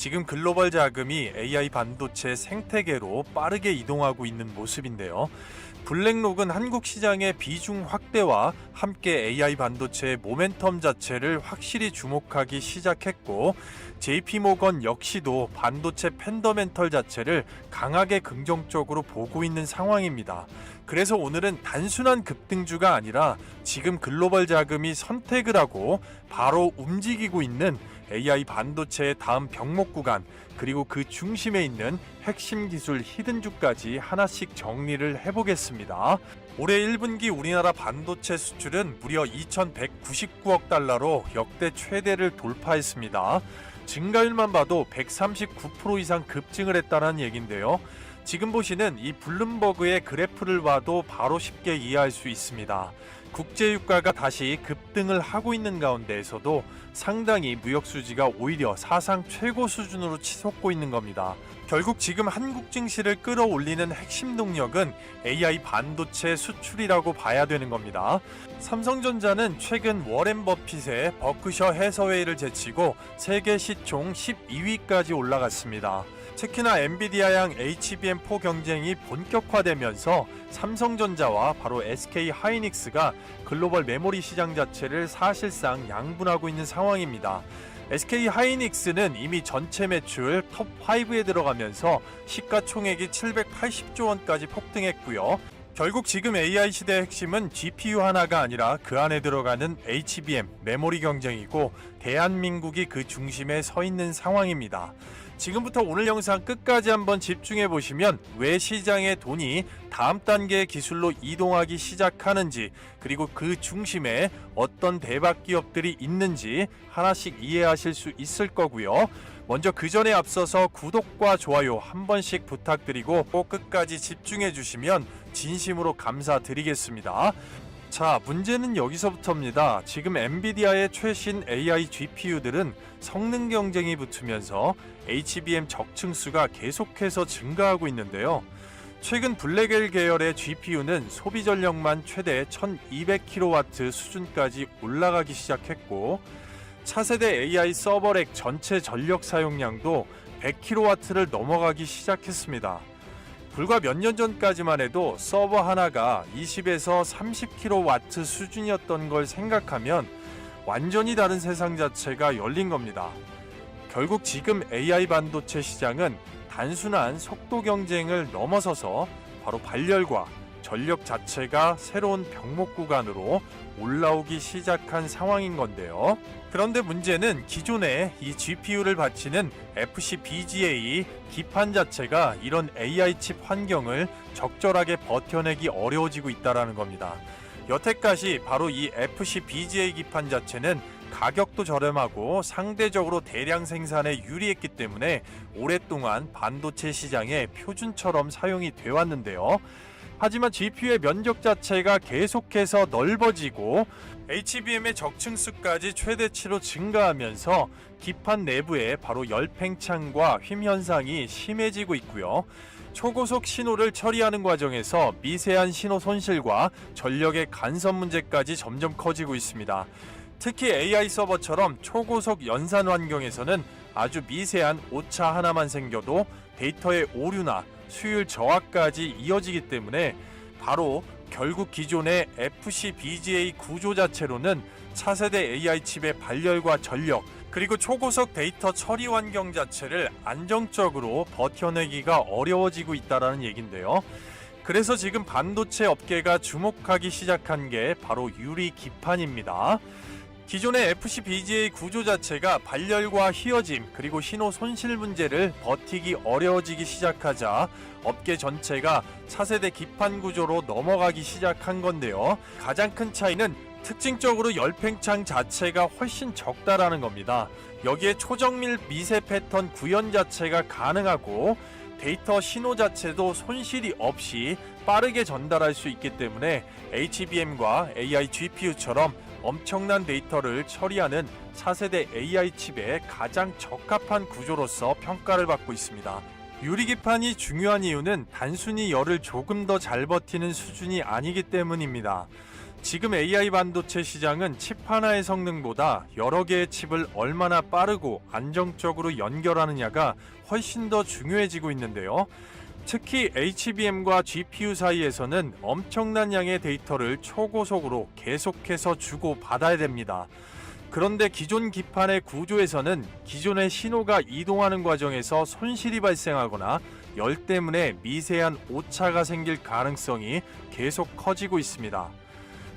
지금 글로벌 자금이 AI 반도체 생태계로 빠르게 이동하고 있는 모습인데요. 블랙록은 한국 시장의 비중 확대와 함께 AI 반도체의 모멘텀 자체를 확실히 주목하기 시작했고, JP모건 역시도 반도체 팬더멘털 자체를 강하게 긍정적으로 보고 있는 상황입니다. 그래서 오늘은 단순한 급등주가 아니라 지금 글로벌 자금이 선택을 하고 바로 움직이고 있는 AI 반도체의 다음 병목 구간, 그리고 그 중심에 있는 핵심 기술 히든주까지 하나씩 정리를 해보겠습니다. 올해 1분기 우리나라 반도체 수출은 무려 2,199억 달러로 역대 최대를 돌파했습니다. 증가율만 봐도 139% 이상 급증을 했다는 얘긴데요. 지금 보시는 이 블룸버그의 그래프를 봐도 바로 쉽게 이해할 수 있습니다. 국제유가가 다시 급등을 하고 있는 가운데에서도 상당히 무역 수지가 오히려 사상 최고 수준으로 치솟고 있는 겁니다. 결국 지금 한국 증시를 끌어올리는 핵심 동력은 AI 반도체 수출이라고 봐야 되는 겁니다. 삼성전자는 최근 워렌 버핏의 버크셔 해서웨이를 제치고 세계 시총 12위까지 올라갔습니다. 특히나 엔비디아양 HBM4 경쟁이 본격화되면서 삼성전자와 바로 SK하이닉스가 글로벌 메모리 시장 자체를 사실상 양분하고 있는 상황입니다. SK하이닉스는 이미 전체 매출 톱5에 들어가면서 시가총액이 780조 원까지 폭등했고요. 결국 지금 AI 시대의 핵심은 GPU 하나가 아니라 그 안에 들어가는 HBM, 메모리 경쟁이고 대한민국이 그 중심에 서 있는 상황입니다. 지금부터 오늘 영상 끝까지 한번 집중해 보시면 왜 시장의 돈이 다음 단계의 기술로 이동하기 시작하는지, 그리고 그 중심에 어떤 대박 기업들이 있는지 하나씩 이해하실 수 있을 거고요. 먼저 그 전에 앞서서 구독과 좋아요 한 번씩 부탁드리고 꼭 끝까지 집중해 주시면 진심으로 감사드리겠습니다. 자, 문제는 여기서부터입니다. 지금 엔비디아의 최신 AI GPU들은 성능 경쟁이 붙으면서 HBM 적층수가 계속해서 증가하고 있는데요. 최근 블랙엘 계열의 GPU는 소비 전력만 최대 1200kW 수준까지 올라가기 시작했고, 차세대 AI 서버렉 전체 전력 사용량도 100kW를 넘어가기 시작했습니다. 불과 몇 년 전까지만 해도 서버 하나가 20에서 30kW 수준이었던 걸 생각하면 완전히 다른 세상 자체가 열린 겁니다. 결국 지금 AI 반도체 시장은 단순한 속도 경쟁을 넘어서서 바로 발열과 전력 자체가 새로운 병목 구간으로 올라오기 시작한 상황인 건데요. 그런데 문제는 기존에 이 GPU를 바치는 FCBGA 기판 자체가 이런 AI 칩 환경을 적절하게 버텨내기 어려워지고 있다는 겁니다. 여태까지 바로 이 FCBGA 기판 자체는 가격도 저렴하고 상대적으로 대량 생산에 유리했기 때문에 오랫동안 반도체 시장의 표준처럼 사용이 되어 왔는데요. 하지만 GPU의 면적 자체가 계속해서 넓어지고 HBM의 적층수까지 최대치로 증가하면서 기판 내부에 바로 열팽창과 휨 현상이 심해지고 있고요. 초고속 신호를 처리하는 과정에서 미세한 신호 손실과 전력의 간섭 문제까지 점점 커지고 있습니다. 특히 AI 서버처럼 초고속 연산 환경에서는 아주 미세한 오차 하나만 생겨도 데이터의 오류나 수율 저하까지 이어지기 때문에 바로 결국 기존의 FCBGA 구조 자체로는 차세대 AI 칩의 발열과 전력, 그리고 초고속 데이터 처리 환경 자체를 안정적으로 버텨내기가 어려워지고 있다는 얘긴데요. 그래서 지금 반도체 업계가 주목하기 시작한 게 바로 유리 기판입니다. 기존의 FCBGA 구조 자체가 발열과 휘어짐, 그리고 신호 손실 문제를 버티기 어려워지기 시작하자 업계 전체가 차세대 기판 구조로 넘어가기 시작한 건데요. 가장 큰 차이는 특징적으로 열팽창 자체가 훨씬 적다라는 겁니다. 여기에 초정밀 미세 패턴 구현 자체가 가능하고 데이터 신호 자체도 손실이 없이 빠르게 전달할 수 있기 때문에 HBM과 AI GPU처럼 엄청난 데이터를 처리하는 차세대 AI 칩에 가장 적합한 구조로서 평가를 받고 있습니다. 유리기판이 중요한 이유는 단순히 열을 조금 더 잘 버티는 수준이 아니기 때문입니다. 지금 AI 반도체 시장은 칩 하나의 성능보다 여러 개의 칩을 얼마나 빠르고 안정적으로 연결하느냐가 훨씬 더 중요해지고 있는데요. 특히 HBM과 GPU 사이에서는 엄청난 양의 데이터를 초고속으로 계속해서 주고 받아야 됩니다. 그런데 기존 기판의 구조에서는 기존의 신호가 이동하는 과정에서 손실이 발생하거나 열 때문에 미세한 오차가 생길 가능성이 계속 커지고 있습니다.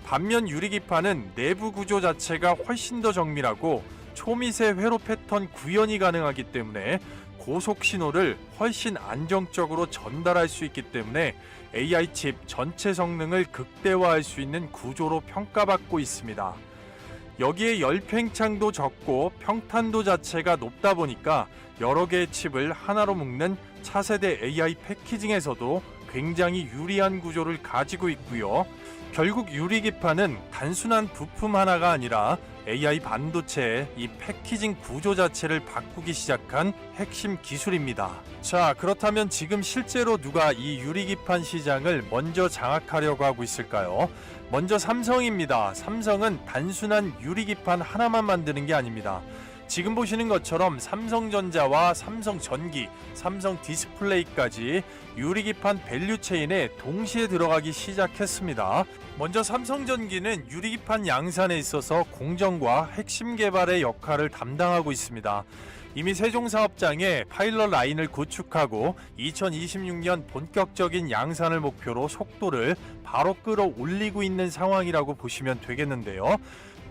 반면 유리기판은 내부 구조 자체가 훨씬 더 정밀하고 초미세 회로 패턴 구현이 가능하기 때문에 고속 신호를 훨씬 안정적으로 전달할 수 있기 때문에 AI 칩 전체 성능을 극대화할 수 있는 구조로 평가받고 있습니다. 여기에 열 팽창도 적고 평탄도 자체가 높다 보니까 여러 개의 칩을 하나로 묶는 차세대 AI 패키징에서도 굉장히 유리한 구조를 가지고 있고요. 결국 유리기판은 단순한 부품 하나가 아니라 AI 반도체의 이 패키징 구조 자체를 바꾸기 시작한 핵심 기술입니다. 자, 그렇다면 지금 실제로 누가 이 유리기판 시장을 먼저 장악하려고 하고 있을까요? 먼저 삼성입니다. 삼성은 단순한 유리기판 하나만 만드는 게 아닙니다. 지금 보시는 것처럼 삼성전자와 삼성전기, 삼성디스플레이까지 유리기판 밸류체인에 동시에 들어가기 시작했습니다. 먼저 삼성전기는 유리기판 양산에 있어서 공정과 핵심 개발의 역할을 담당하고 있습니다. 이미 세종사업장에 파일럿 라인을 구축하고 2026년 본격적인 양산을 목표로 속도를 바로 끌어올리고 있는 상황이라고 보시면 되겠는데요.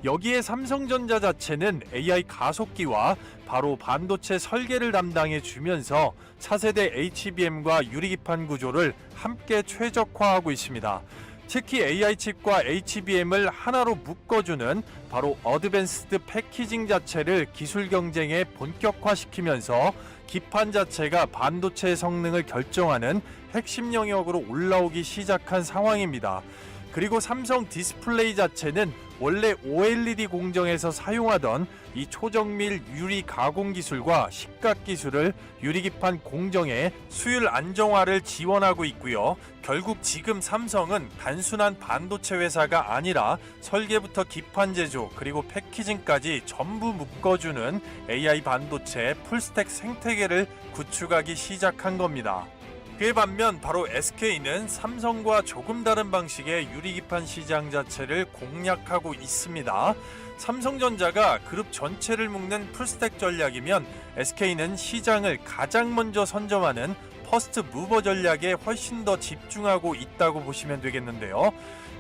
여기에 삼성전자 자체는 AI 가속기와 바로 반도체 설계를 담당해 주면서 차세대 HBM과 유리기판 구조를 함께 최적화하고 있습니다. 특히 AI 칩과 HBM을 하나로 묶어주는 바로 어드밴스드 패키징 자체를 기술 경쟁에 본격화시키면서 기판 자체가 반도체의 성능을 결정하는 핵심 영역으로 올라오기 시작한 상황입니다. 그리고 삼성 디스플레이 자체는 원래 OLED 공정에서 사용하던 이 초정밀 유리 가공 기술과 식각 기술을 유리기판 공정의 수율 안정화를 지원하고 있고요. 결국 지금 삼성은 단순한 반도체 회사가 아니라 설계부터 기판 제조 그리고 패키징까지 전부 묶어주는 AI 반도체 풀스택 생태계를 구축하기 시작한 겁니다. 그에 반면 바로 SK는 삼성과 조금 다른 방식의 유리기판 시장 자체를 공략하고 있습니다. 삼성전자가 그룹 전체를 묶는 풀스택 전략이면 SK는 시장을 가장 먼저 선점하는 퍼스트 무버 전략에 훨씬 더 집중하고 있다고 보시면 되겠는데요.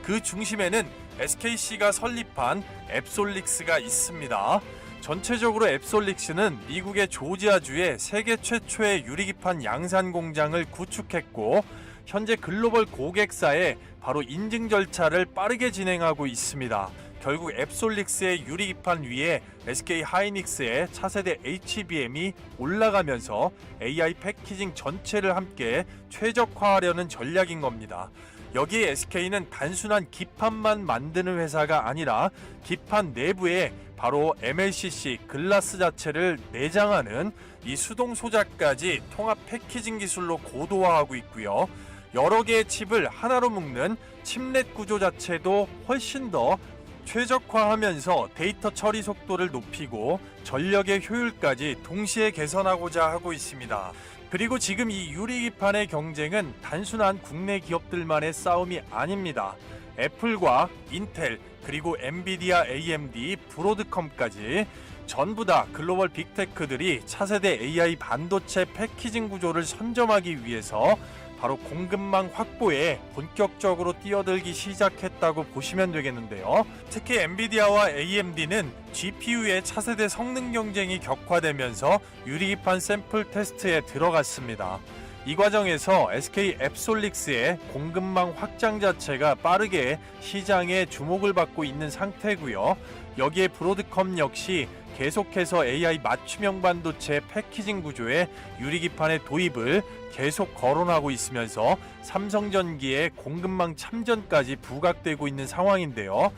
그 중심에는 SKC가 설립한 앱솔릭스가 있습니다. 전체적으로 앱솔릭스는 미국의 조지아주에 세계 최초의 유리기판 양산 공장을 구축했고 현재 글로벌 고객사에 바로 인증 절차를 빠르게 진행하고 있습니다. 결국 앱솔릭스의 유리기판 위에 SK 하이닉스의 차세대 HBM이 올라가면서 AI 패키징 전체를 함께 최적화하려는 전략인 겁니다. 여기에 SK는 단순한 기판만 만드는 회사가 아니라 기판 내부에 바로 MLCC 글라스 자체를 내장하는 이 수동 소자까지 통합 패키징 기술로 고도화하고 있고요. 여러 개의 칩을 하나로 묶는 칩넷 구조 자체도 훨씬 더 최적화하면서 데이터 처리 속도를 높이고 전력의 효율까지 동시에 개선하고자 하고 있습니다. 그리고 지금 이 유리기판의 경쟁은 단순한 국내 기업들만의 싸움이 아닙니다. 애플과 인텔 그리고 엔비디아, AMD, 브로드컴까지 전부 다 글로벌 빅테크들이 차세대 AI 반도체 패키징 구조를 선점하기 위해서 바로 공급망 확보에 본격적으로 뛰어들기 시작했다고 보시면 되겠는데요. 특히 엔비디아와 AMD는 GPU의 차세대 성능 경쟁이 격화되면서 유리기판 샘플 테스트에 들어갔습니다. 이 과정에서 SK 앱솔릭스의 공급망 확장 자체가 빠르게 시장에 주목을 받고 있는 상태고요. 여기에 브로드컴 역시 계속해서 AI 맞춤형 반도체 패키징 구조의 유리기판의 도입을 계속 거론하고 있으면서 삼성전기의 공급망 참전까지 부각되고 있는 상황인데요.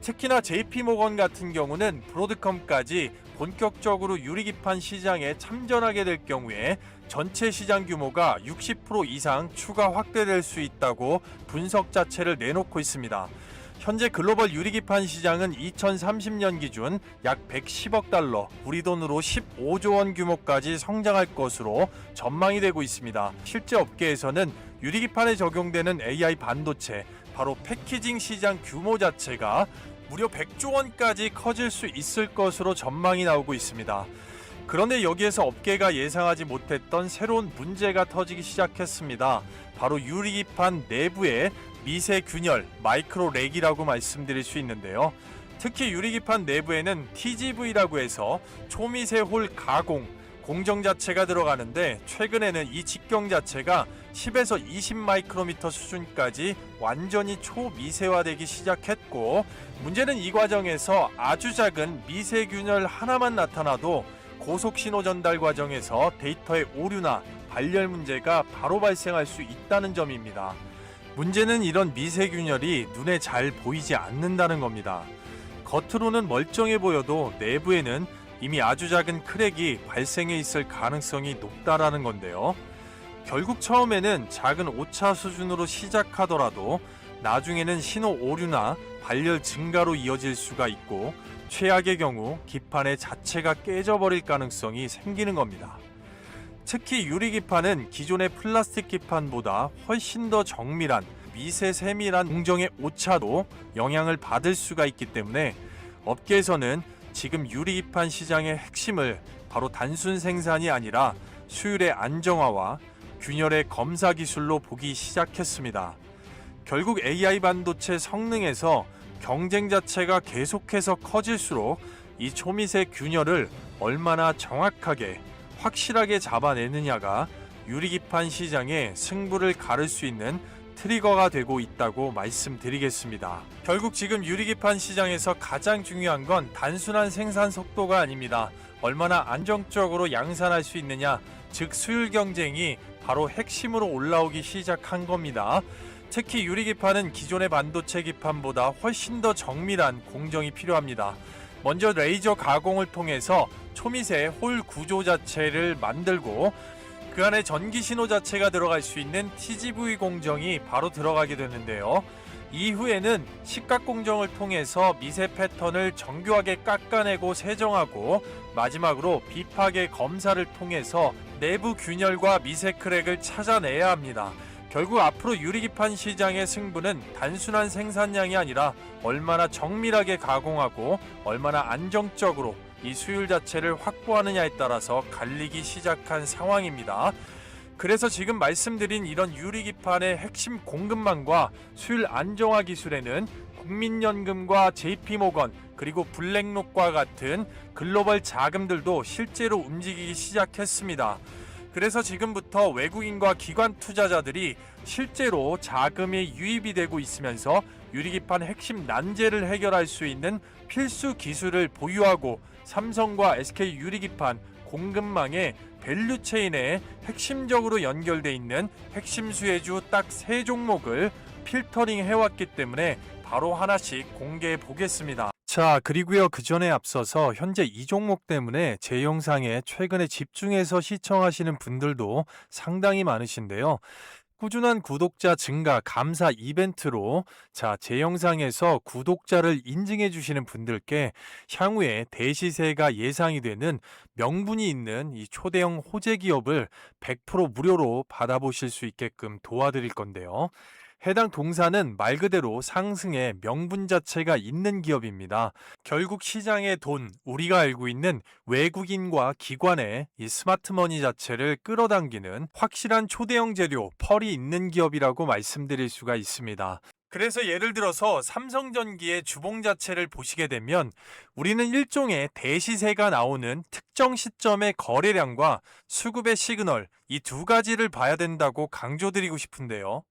특히나 JP모건 같은 경우는 브로드컴까지 본격적으로 유리기판 시장에 참전하게 될 경우에 전체 시장 규모가 60% 이상 추가 확대될 수 있다고 분석 자체를 내놓고 있습니다. 현재 글로벌 유리기판 시장은 2030년 기준 약 110억 달러, 우리 돈으로 15조 원 규모까지 성장할 것으로 전망이 되고 있습니다. 실제 업계에서는 유리기판에 적용되는 AI 반도체, 바로 패키징 시장 규모 자체가 무려 100조 원까지 커질 수 있을 것으로 전망이 나오고 있습니다. 그런데 여기에서 업계가 예상하지 못했던 새로운 문제가 터지기 시작했습니다. 바로 유리기판 내부의 미세 균열, 마이크로 렉이라고 말씀드릴 수 있는데요. 특히 유리기판 내부에는 TGV라고 해서 초미세 홀 가공, 공정 자체가 들어가는데 최근에는 이 직경 자체가 10에서 20 마이크로미터 수준까지 완전히 초미세화되기 시작했고, 문제는 이 과정에서 아주 작은 미세균열 하나만 나타나도 고속신호 전달 과정에서 데이터의 오류나 발열 문제가 바로 발생할 수 있다는 점입니다. 문제는 이런 미세균열이 눈에 잘 보이지 않는다는 겁니다. 겉으로는 멀쩡해 보여도 내부에는 이미 아주 작은 크랙이 발생해 있을 가능성이 높다라는 건데요. 결국 처음에는 작은 오차 수준으로 시작하더라도 나중에는 신호 오류나 발열 증가로 이어질 수가 있고, 최악의 경우 기판의 자체가 깨져버릴 가능성이 생기는 겁니다. 특히 유리기판은 기존의 플라스틱 기판보다 훨씬 더 정밀한 미세 세밀한 공정의 오차도 영향을 받을 수가 있기 때문에 업계에서는 지금 유리기판 시장의 핵심을 바로 단순 생산이 아니라 수율의 안정화와 균열의 검사 기술로 보기 시작했습니다. 결국 AI 반도체 성능에서 경쟁 자체가 계속해서 커질수록 이 초미세 균열을 얼마나 정확하게 확실하게 잡아내느냐가 유리기판 시장의 승부를 가를 수 있는 트리거가 되고 있다고 말씀드리겠습니다. 결국 지금 유리기판 시장에서 가장 중요한 건 단순한 생산 속도가 아닙니다. 얼마나 안정적으로 양산할 수 있느냐, 즉 수율 경쟁이 바로 핵심으로 올라오기 시작한 겁니다. 특히 유리기판은 기존의 반도체 기판보다 훨씬 더 정밀한 공정이 필요합니다. 먼저 레이저 가공을 통해서 초미세 홀 구조 자체를 만들고 그 안에 전기 신호 자체가 들어갈 수 있는 TGV 공정이 바로 들어가게 되는데요. 이후에는 식각 공정을 통해서 미세 패턴을 정교하게 깎아내고 세정하고, 마지막으로 비파괴 검사를 통해서 내부 균열과 미세 크랙을 찾아내야 합니다. 결국 앞으로 유리기판 시장의 승부는 단순한 생산량이 아니라 얼마나 정밀하게 가공하고 얼마나 안정적으로 이 수율 자체를 확보하느냐에 따라서 갈리기 시작한 상황입니다. 그래서 지금 말씀드린 이런 유리기판의 핵심 공급망과 수율 안정화 기술에는 국민연금과 JP모건 그리고 블랙록과 같은 글로벌 자금들도 실제로 움직이기 시작했습니다. 그래서 지금부터 외국인과 기관 투자자들이 실제로 자금이 유입이 되고 있으면서 유리기판 핵심 난제를 해결할 수 있는 필수 기술을 보유하고 삼성과 SK 유리기판 공급망의 밸류체인에 핵심적으로 연결돼 있는 핵심 수혜주 딱 3종목을 필터링 해왔기 때문에 바로 하나씩 공개해 보겠습니다. 자, 그리고요, 그 전에 앞서서 현재 이 종목 때문에 제 영상에 최근에 집중해서 시청하시는 분들도 상당히 많으신데요. 꾸준한 구독자 증가 감사 이벤트로 제 영상에서 구독자를 인증해 주시는 분들께 향후에 대시세가 예상이 되는 명분이 있는 이 초대형 호재 기업을 100% 무료로 받아보실 수 있게끔 도와드릴 건데요. 해당 동사는 말 그대로 상승의 명분 자체가 있는 기업입니다. 결국 시장의 돈, 우리가 알고 있는 외국인과 기관의 이 스마트머니 자체를 끌어당기는 확실한 초대형 재료, 펄이 있는 기업이라고 말씀드릴 수가 있습니다. 그래서 예를 들어서 삼성전기의 주봉 자체를 보시게 되면 우리는 일종의 대시세가 나오는 특정 시점의 거래량과 수급의 시그널, 이 두 가지를 봐야 된다고 강조드리고 싶은데요.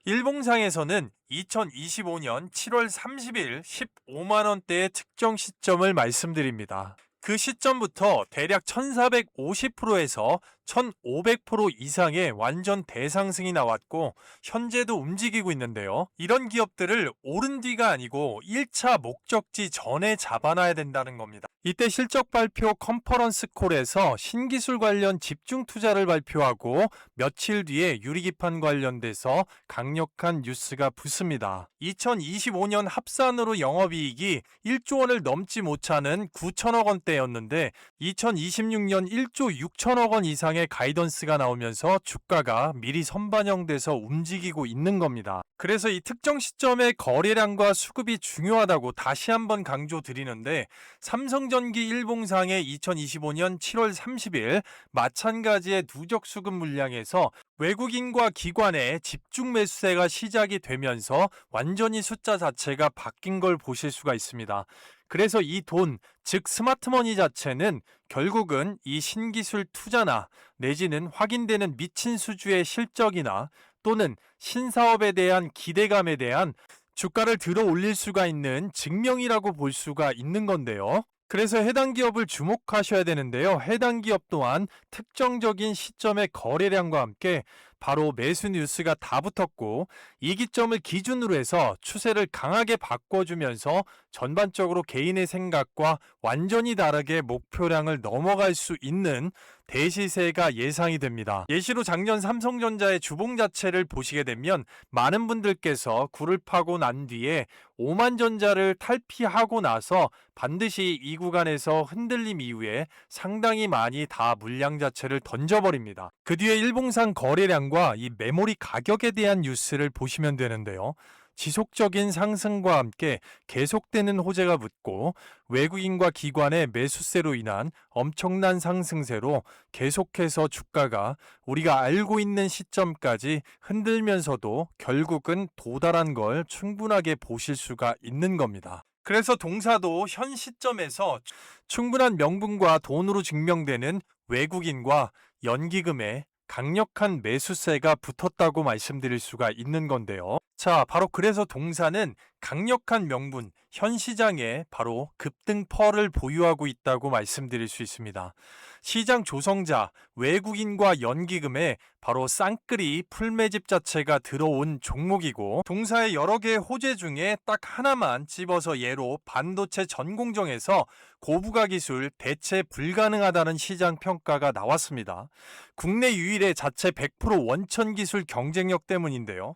일봉상에서는 2025년 7월 30일 15만원대의 특정 시점을 말씀드립니다. 그 시점부터 대략 1450%에서 1500% 이상의 완전 대상승이 나왔고 현재도 움직이고 있는데요. 이런 기업들을 오른 뒤가 아니고 1차 목적지 전에 잡아놔야 된다는 겁니다. 이때 실적 발표 컨퍼런스 콜에서 신기술 관련 집중 투자를 발표하고 며칠 뒤에 유리기판 관련돼서 강력한 뉴스가 붙습니다. 2025년 합산으로 영업이익이 1조 원을 넘지 못하는 9천억 원대였는데 2026년 1조 6천억 원 이상의 가이던스가 나오면서 주가가 미리 선반영돼서 움직이고 있는 겁니다. 그래서 이 특정 시점의 거래량과 수급이 중요하다고 다시 한번 강조드리는데 삼성전기 일봉상의 2025년 7월 30일 마찬가지의 누적 수급 물량에서 외국인과 기관의 집중 매수세가 시작이 되면서 완전히 숫자 자체가 바뀐 걸 보실 수가 있습니다. 그래서 이 돈, 즉 스마트머니 자체는 결국은 이 신기술 투자나 내지는 확인되는 미친 수주의 실적이나 또는 신사업에 대한 기대감에 대한 주가를 들어 올릴 수가 있는 증명이라고 볼 수가 있는 건데요. 그래서 해당 기업을 주목하셔야 되는데요. 해당 기업 또한 특정적인 시점의 거래량과 함께 바로 매수 뉴스가 다 붙었고 이 기점을 기준으로 해서 추세를 강하게 바꿔주면서 전반적으로 개인의 생각과 완전히 다르게 목표량을 넘어갈 수 있는 대시세가 예상이 됩니다. 예시로 작년 삼성전자의 주봉 자체를 보시게 되면 많은 분들께서 굴을 파고 난 뒤에 오만전자를 탈피하고 나서 반드시 이 구간에서 흔들림 이후에 상당히 많이 다 물량 자체를 던져버립니다. 그 뒤에 일봉상 거래량과 이 메모리 가격에 대한 뉴스를 보시면 되는데요. 지속적인 상승과 함께 계속되는 호재가 붙고 외국인과 기관의 매수세로 인한 엄청난 상승세로 계속해서 주가가 우리가 알고 있는 시점까지 흔들면서도 결국은 도달한 걸 충분하게 보실 수가 있는 겁니다. 그래서 동사도 현 시점에서 충분한 명분과 돈으로 증명되는 외국인과 연기금의 강력한 매수세가 붙었다고 말씀드릴 수가 있는 건데요. 자, 바로 그래서 동사는 강력한 명분, 현 시장에 바로 급등펄을 보유하고 있다고 말씀드릴 수 있습니다. 시장 조성자, 외국인과 연기금에 바로 쌍끌이 풀매집 자체가 들어온 종목이고 동사의 여러 개의 호재 중에 딱 하나만 집어서 예로 반도체 전공정에서 고부가 기술 대체 불가능하다는 시장 평가가 나왔습니다. 국내 유일의 자체 100% 원천 기술 경쟁력 때문인데요.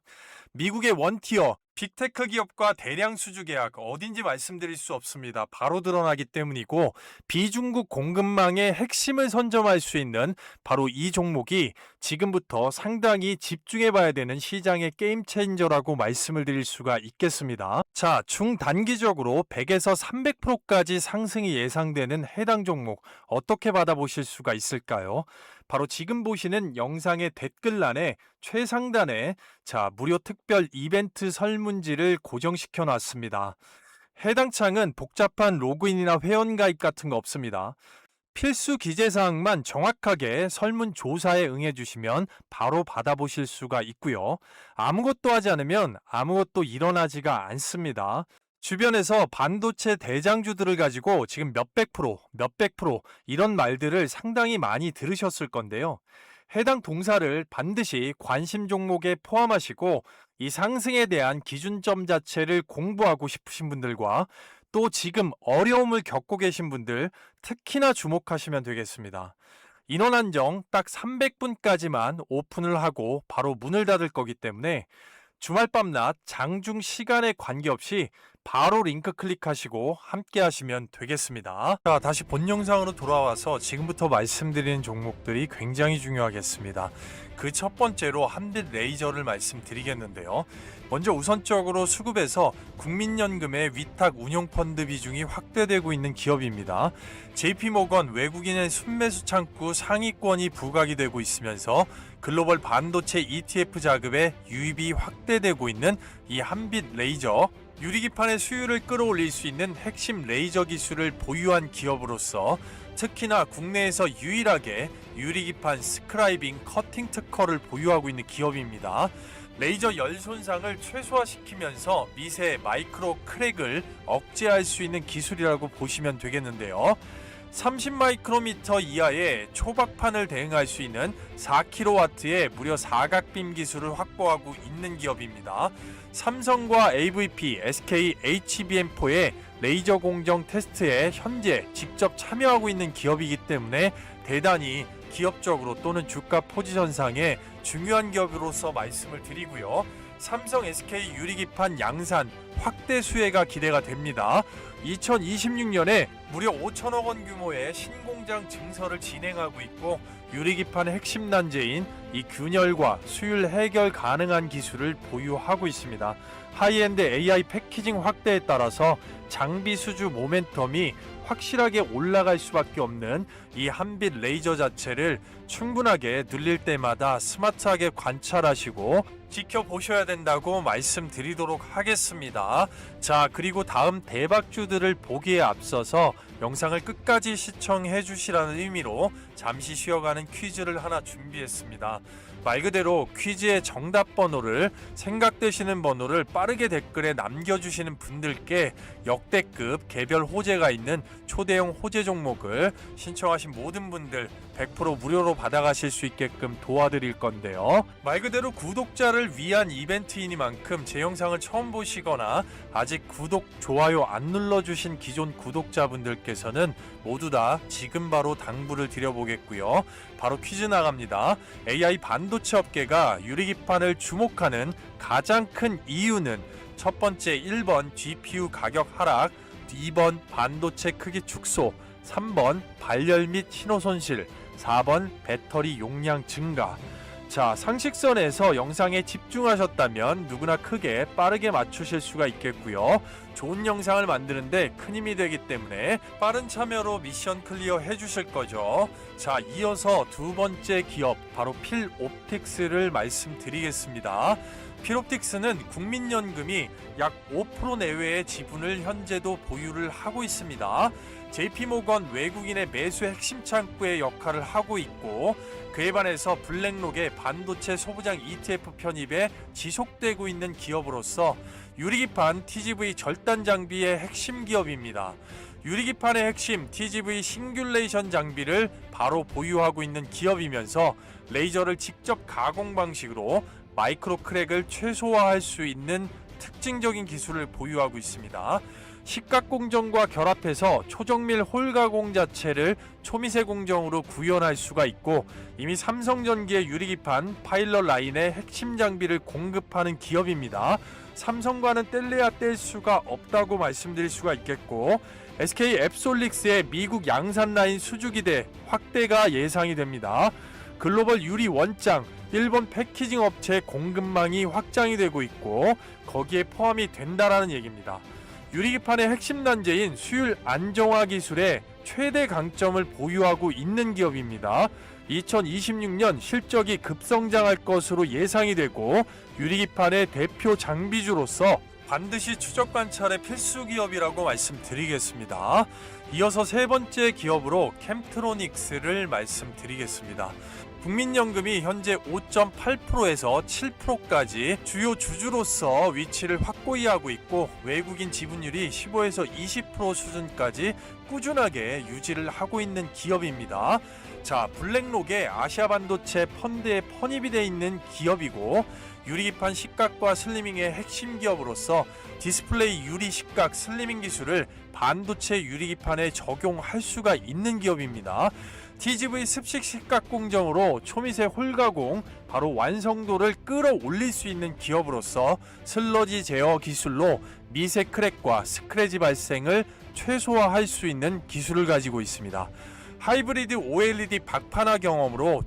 미국의 원티어 빅테크 기업과 대량 수주 계약 어딘지 말씀드릴 수 없습니다. 바로 드러나기 때문이고 비중국 공급망의 핵심을 선점할 수 있는 바로 이 종목이 지금부터 상당히 집중해 봐야 되는 시장의 게임 체인저라고 말씀을 드릴 수가 있겠습니다. 자, 중단기적으로 100에서 300%까지 상승이 예상되는 해당 종목 어떻게 받아보실 수가 있을까요? 바로 지금 보시는 영상의 댓글란에 최상단에 무료 특별 이벤트 설문지를 고정시켜 놨습니다. 해당 창은 복잡한 로그인이나 회원가입 같은 거 없습니다. 필수 기재사항만 정확하게 설문조사에 응해주시면 바로 받아보실 수가 있고요. 아무것도 하지 않으면 아무것도 일어나지가 않습니다. 주변에서 반도체 대장주들을 가지고 지금 몇백 프로 이런 말들을 상당히 많이 들으셨을 건데요. 해당 동사를 반드시 관심 종목에 포함하시고 이 상승에 대한 기준점 자체를 공부하고 싶으신 분들과 또 지금 어려움을 겪고 계신 분들 특히나 주목하시면 되겠습니다. 인원 한정 딱 300분까지만 오픈을 하고 바로 문을 닫을 거기 때문에 주말 밤낮 장중 시간에 관계없이 바로 링크 클릭하시고 함께 하시면 되겠습니다. 자, 다시 본 영상으로 돌아와서 지금부터 말씀드리는 종목들이 굉장히 중요하겠습니다. 그 첫 번째로 한빛 레이저를 말씀드리겠는데요. 먼저 우선적으로 수급에서 국민연금의 위탁 운용펀드 비중이 확대되고 있는 기업입니다. JP모건 외국인의 순매수 창구 상위권이 부각이 되고 있으면서 글로벌 반도체 ETF 자금의 유입이 확대되고 있는 이 한빛 레이저, 유리기판의 수요를 끌어올릴 수 있는 핵심 레이저 기술을 보유한 기업으로서 특히나 국내에서 유일하게 유리기판 스크라이빙 커팅 특허를 보유하고 있는 기업입니다. 레이저 열 손상을 최소화시키면서 미세 마이크로 크랙을 억제할 수 있는 기술이라고 보시면 되겠는데요. 30마이크로미터 이하의 초박판을 대응할 수 있는 4kW의 무려 사각빔 기술을 확보하고 있는 기업입니다. 삼성과 AVP, SK HBM4의 레이저 공정 테스트에 현재 직접 참여하고 있는 기업이기 때문에 대단히 기업적으로 또는 주가 포지션상에 중요한 기업으로서 말씀을 드리고요. 삼성 SK 유리기판 양산 확대 수혜가 기대가 됩니다. 2026년에 무려 5천억 원 규모의 신공장 증설을 진행하고 있고 유리기판의 핵심 난제인 이 균열과 수율 해결 가능한 기술을 보유하고 있습니다. 하이엔드 AI 패키징 확대에 따라서 장비 수주 모멘텀이 확실하게 올라갈 수밖에 없는 이 한빛 레이저 자체를 충분하게 늘릴 때마다 스마트하게 관찰하시고 지켜보셔야 된다고 말씀드리도록 하겠습니다. 자, 그리고 다음 대박주들을 보기에 앞서서 영상을 끝까지 시청해 주시라는 의미로 잠시 쉬어가는 퀴즈를 하나 준비했습니다. 말 그대로 퀴즈의 정답 번호를 생각되시는 번호를 빠르게 댓글에 남겨주시는 분들께 역대급 개별 호재가 있는 초대형 호재 종목을 신청하신 모든 분들 100% 무료로 받아가실 수 있게끔 도와드릴 건데요. 말 그대로 구독자를 위한 이벤트이니만큼 제 영상을 처음 보시거나 아직 구독, 좋아요 안 눌러주신 기존 구독자분들께서는 모두 다 지금 바로 당부를 드려보겠고요. 바로 퀴즈 나갑니다. AI 반도체 업계가 유리기판을 주목하는 가장 큰 이유는 첫 번째 1번 GPU 가격 하락, 2번 반도체 크기 축소, 3번 발열 및 신호 손실, 4번 배터리 용량 증가. 자, 상식선에서 영상에 집중하셨다면 누구나 크게 빠르게 맞추실 수가 있겠고요. 좋은 영상을 만드는데 큰 힘이 되기 때문에 빠른 참여로 미션 클리어 해주실 거죠. 자, 이어서 두 번째 기업 바로 필옵틱스를 말씀드리겠습니다. 필옵틱스는 국민연금이 약 5% 내외의 지분을 현재도 보유를 하고 있습니다. JP모건 외국인의 매수 핵심 창구의 역할을 하고 있고 그에 반해서 블랙록의 반도체 소부장 ETF 편입에 지속되고 있는 기업으로서 유리기판 TGV 절단 장비의 핵심 기업입니다. 유리기판의 핵심 TGV 싱귤레이션 장비를 바로 보유하고 있는 기업이면서 레이저를 직접 가공 방식으로 마이크로 크랙을 최소화할 수 있는 특징적인 기술을 보유하고 있습니다. 식각 공정과 결합해서 초정밀 홀 가공 자체를 초미세 공정으로 구현할 수가 있고 이미 삼성전기의 유리기판 파일럿 라인의 핵심 장비를 공급하는 기업입니다. 삼성과는 뗄래야 뗄 수가 없다고 말씀드릴 수가 있겠고 SK 앱솔릭스의 미국 양산 라인 수주 기대 확대가 예상이 됩니다. 글로벌 유리 원장, 일본 패키징 업체 공급망이 확장이 되고 있고 거기에 포함이 된다라는 얘기입니다. 유리기판의 핵심 난제인 수율 안정화 기술의 최대 강점을 보유하고 있는 기업입니다. 2026년 실적이 급성장할 것으로 예상이 되고 유리기판의 대표 장비주로서 반드시 추적 관찰의 필수 기업이라고 말씀드리겠습니다. 이어서 세 번째 기업으로 캠트로닉스를 말씀드리겠습니다. 국민연금이 현재 5.8%에서 7%까지 주요 주주로서 위치를 확고히 하고 있고 외국인 지분율이 15에서 20% 수준까지 꾸준하게 유지를 하고 있는 기업입니다. 자, 블랙록의 아시아 반도체 펀드에 편입이 되어 있는 기업이고 유리기판 식각과 슬리밍의 핵심 기업으로서 디스플레이 유리 식각 슬리밍 기술을 반도체 유리기판에 적용할 수가 있는 기업입니다. TGV 습식 식각 공정으로 초미세 홀 가공 바로 완성도를 끌어올릴 수 있는 기업으로서 슬러지 제어 기술로 미세 크랙과 스크래치 발생을 최소화할 수 있는 기술을 가지고 있습니다. 하이브리드 OLED 박판화 경험으로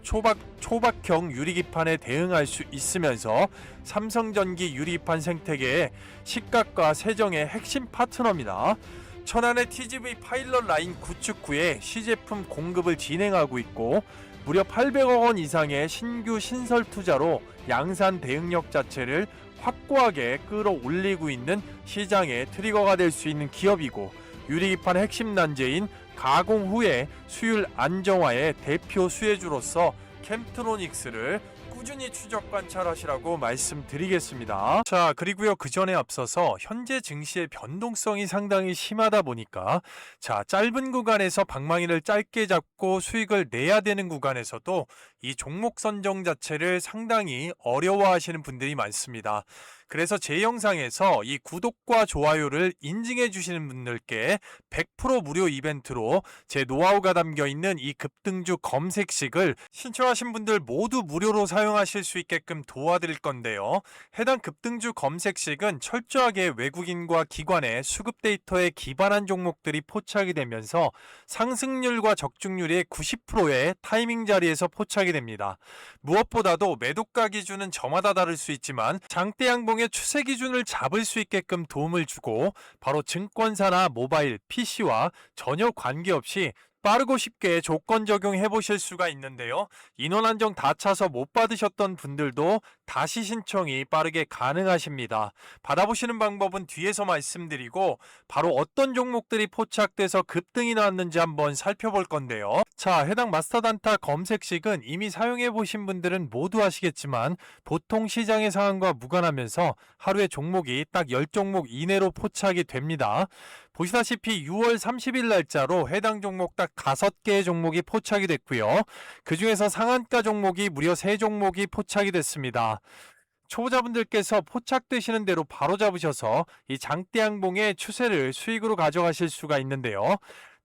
초박형 유리기판에 대응할 수 있으면서 삼성전기 유리기판 생태계의 식각과 세정의 핵심 파트너입니다. 천안의 TGV 파일럿 라인 구축 후에 시제품 공급을 진행하고 있고 무려 800억 원 이상의 신규 신설 투자로 양산 대응력 자체를 확고하게 끌어올리고 있는 시장의 트리거가 될 수 있는 기업이고 유리기판 핵심 난제인 가공 후에 수율 안정화의 대표 수혜주로서 캠트로닉스를 꾸준히 추적 관찰하시라고 말씀드리겠습니다. 자, 그리고요, 그 전에 앞서서 현재 증시의 변동성이 상당히 심하다 보니까 자, 짧은 구간에서 방망이를 짧게 잡고 수익을 내야 되는 구간에서도 이 종목 선정 자체를 상당히 어려워하시는 분들이 많습니다. 그래서 제 영상에서 이 구독과 좋아요를 인증해 주시는 분들께 100% 무료 이벤트로 제 노하우가 담겨 있는 이 급등주 검색식을 신청하신 분들 모두 무료로 사용하실 수 있게끔 도와드릴 건데요. 해당 급등주 검색식은 철저하게 외국인과 기관의 수급 데이터에 기반한 종목들이 포착이 되면서 상승률과 적중률이 90%의 타이밍 자리에서 포착이 됩니다. 무엇보다도 매도가 기준은 저마다 다를 수 있지만 장대 양봉의 추세 기준을 잡을 수 있게끔 도움을 주고 바로 증권사나 모바일, PC와 전혀 관계없이 빠르고 쉽게 조건 적용해 보실 수가 있는데요. 인원 한정 다 차서 못 받으셨던 분들도 다시 신청이 빠르게 가능하십니다. 받아보시는 방법은 뒤에서 말씀드리고 바로 어떤 종목들이 포착돼서 급등이 나왔는지 한번 살펴볼 건데요. 자, 해당 마스터 단타 검색식은 이미 사용해 보신 분들은 모두 아시겠지만 보통 시장의 상황과 무관하면서 하루에 종목이 딱 10종목 이내로 포착이 됩니다. 보시다시피 6월 30일 날짜로 해당 종목 딱 5개의 종목이 포착이 됐고요. 그 중에서 상한가 종목이 무려 3종목이 포착이 됐습니다. 초보자분들께서 포착되시는 대로 바로 잡으셔서 이 장대 양봉의 추세를 수익으로 가져가실 수가 있는데요.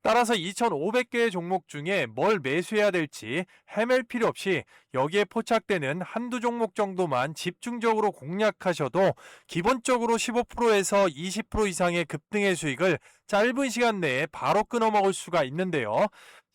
따라서 2,500개의 종목 중에 뭘 매수해야 될지 헤맬 필요 없이 여기에 포착되는 한두 종목 정도만 집중적으로 공략하셔도 기본적으로 15%에서 20% 이상의 급등의 수익을 짧은 시간 내에 바로 끊어 먹을 수가 있는데요.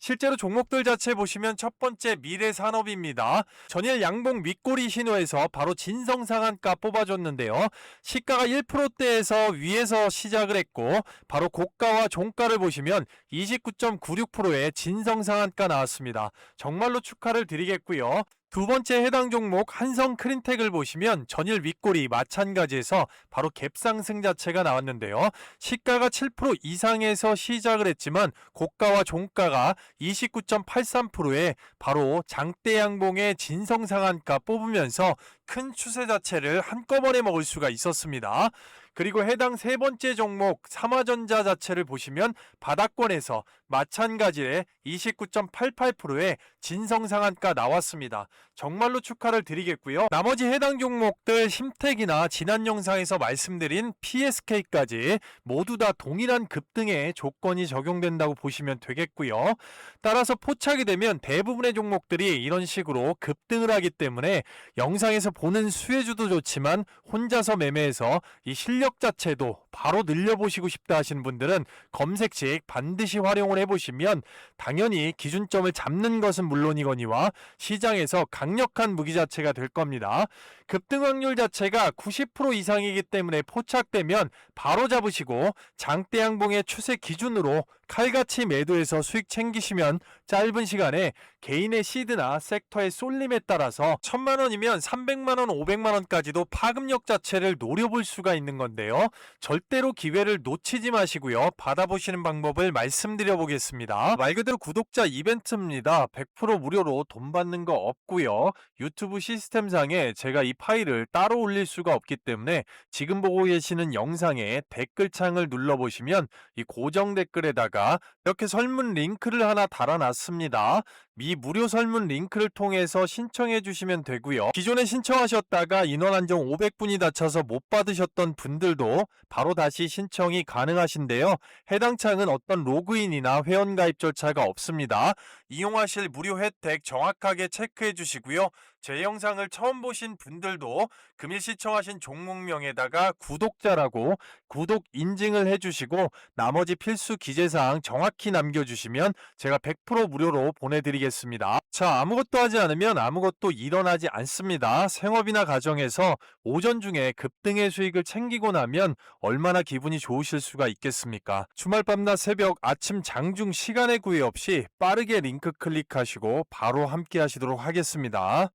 실제로 종목들 자체 보시면 첫 번째 미래산업입니다. 전일 양봉 윗꼬리 신호에서 바로 진성상한가 뽑아줬는데요. 시가가 1%대에서 위에서 시작을 했고 바로 고가와 종가를 보시면 29.96%의 진성상한가 나왔습니다. 정말로 축하를 드리겠고요. 두 번째 해당 종목 한성 크린텍을 보시면 전일 윗꼬리 마찬가지에서 바로 갭상승 자체가 나왔는데요. 시가가 7% 이상에서 시작을 했지만 고가와 종가가 29.83%에 바로 장대 양봉의 진성상한가 뽑으면서 큰 추세 자체를 한꺼번에 먹을 수가 있었습니다. 그리고 해당 세 번째 종목 삼화전자 자체를 보시면 바닥권에서 마찬가지의 29.88%의 진성상한가 나왔습니다. 정말로 축하를 드리겠고요. 나머지 해당 종목들 심택이나 지난 영상에서 말씀드린 PSK까지 모두 다 동일한 급등의 조건이 적용된다고 보시면 되겠고요. 따라서 포착이 되면 대부분의 종목들이 이런 식으로 급등을 하기 때문에 영상에서 보는 수혜주도 좋지만 혼자서 매매해서 이 실력 자체도 바로 늘려보시고 싶다 하시는 분들은 검색식 반드시 활용을 해보시면 당연히 기준점을 잡는 것은 물론이거니와 시장에서 강력한 무기 자체가 될 겁니다. 급등 확률 자체가 90% 이상이기 때문에 포착되면 바로 잡으시고 장대 양봉의 추세 기준으로 칼같이 매도해서 수익 챙기시면 짧은 시간에 개인의 시드나 섹터의 쏠림에 따라서 1,000만원이면 300만원, 500만원까지도 파급력 자체를 노려볼 수가 있는 건데요. 절대로 기회를 놓치지 마시고요. 받아보시는 방법을 말씀드려 보겠습니다. 말 그대로 구독자 이벤트입니다. 100% 무료로 돈 받는 거 없고요. 유튜브 시스템상에 제가 이 파일을 따로 올릴 수가 없기 때문에 지금 보고 계시는 영상에 댓글창을 눌러보시면 이 고정 댓글에다가 이렇게 설문 링크를 하나 달아놨습니다. 이 무료 설문 링크를 통해서 신청해 주시면 되고요. 기존에 신청하셨다가 인원 한정 500분이 다 차서 못 받으셨던 분들도 바로 다시 신청이 가능하신데요. 해당 창은 어떤 로그인이나 회원가입 절차가 없습니다. 이용하실 무료 혜택 정확하게 체크해 주시고요. 제 영상을 처음 보신 분들도 금일 시청하신 종목명에다가 구독자라고 구독 인증을 해주시고 나머지 필수 기재사항 정확히 남겨주시면 제가 100% 무료로 보내드리겠습니다. 자, 아무것도 하지 않으면 아무것도 일어나지 않습니다. 생업이나 가정에서 오전 중에 급등의 수익을 챙기고 나면 얼마나 기분이 좋으실 수가 있겠습니까? 주말 밤낮 새벽 아침 장중 시간의 구애 없이 빠르게 링크 클릭하시고 바로 함께 하시도록 하겠습니다.